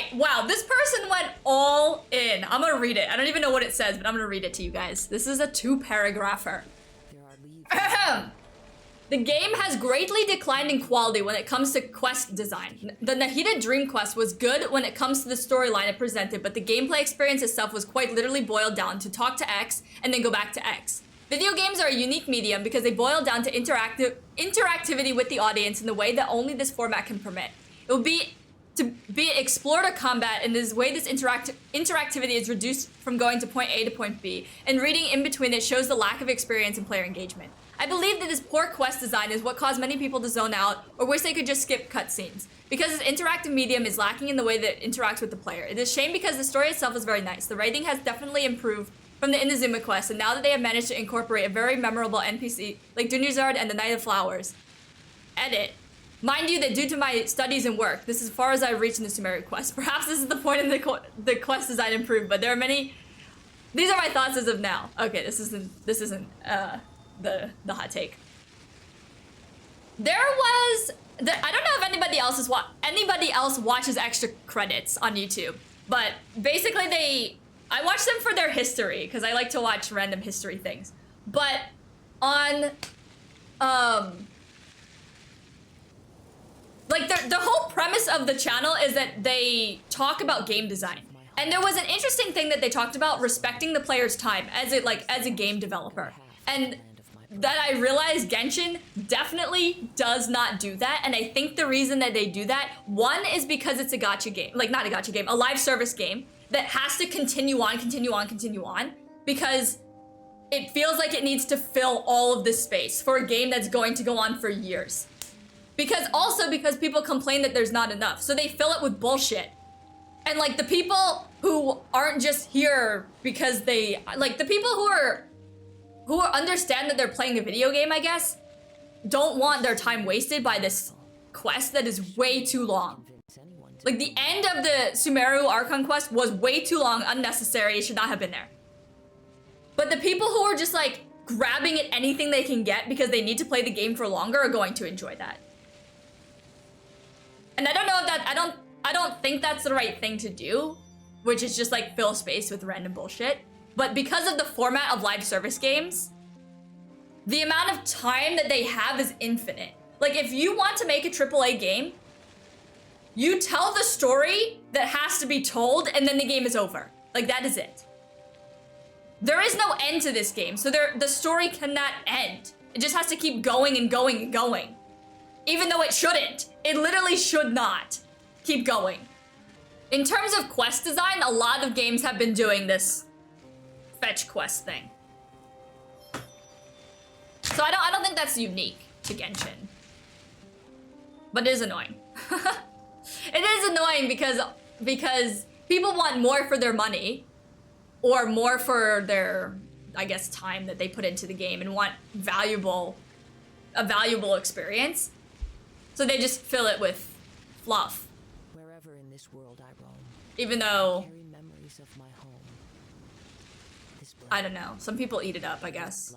Okay, wow, this person went all in. I'm gonna read it. I don't even know what it says, but I'm gonna read it to you guys. This is a 2-paragrapher. The game has greatly declined in quality when it comes to quest design. The Nahida Dream Quest was good when it comes to the storyline it presented, but the gameplay experience itself was quite literally boiled down to talk to X and then go back to X. Video games are a unique medium because they boil down to interactivity with the audience in the way that only this format can permit. It will be to be explored or combat, and this way this interactivity is reduced from going to point A to point B, and reading in between it shows the lack of experience and player engagement. I believe that this poor quest design is what caused many people to zone out or wish they could just skip cutscenes, because this interactive medium is lacking in the way that it interacts with the player. It is a shame because the story itself is very nice. The writing has definitely improved from the Inazuma quest, and now that they have managed to incorporate a very memorable NPC like Dunyarzad and the Knight of Flowers. Edit. Mind you that due to my studies and work, this is as far as I've reached in the Sumeru quest. Perhaps this is the point in the quest design improved, but there are many. These are my thoughts as of now. Okay, this isn't the hot take. There was I don't know if anybody else watches extra credits on YouTube, but basically I watch them for their history because I like to watch random history things. But on like the whole premise of the channel is that they talk about game design. And there was an interesting thing that they talked about respecting the player's time as a game developer. And that I realized Genshin definitely does not do that. And I think the reason that they do that, one is because it's a gacha game, like not a gacha game, a live service game that has to continue on because it feels like it needs to fill all of this space for a game that's going to go on for years. Because people complain that there's not enough, so they fill it with bullshit. And like the people who aren't just here because they like the people who understand that they're playing a video game, I guess, don't want their time wasted by this quest that is way too long. Like the end of the Sumeru Archon quest was way too long, unnecessary, it should not have been there. But the people who are just like grabbing at anything they can get because they need to play the game for longer are going to enjoy that. And I don't know if that, I don't think that's the right thing to do, which is just like fill space with random bullshit. But because of the format of live service games, the amount of time that they have is infinite. Like if you want to make a AAA game, you tell the story that has to be told and then the game is over. Like that is it. There is no end to this game, so the story cannot end. It just has to keep going and going and going. Even though it shouldn't. It literally should not keep going. In terms of quest design, a lot of games have been doing this fetch quest thing. So I don't think that's unique to Genshin. But it is annoying. It is annoying because people want more for their money or more for their, I guess, time that they put into the game and want a valuable experience. So they just fill it with fluff. Wherever in this world I roam, even though, carry memories of my home. I don't know, some people eat it up, I guess.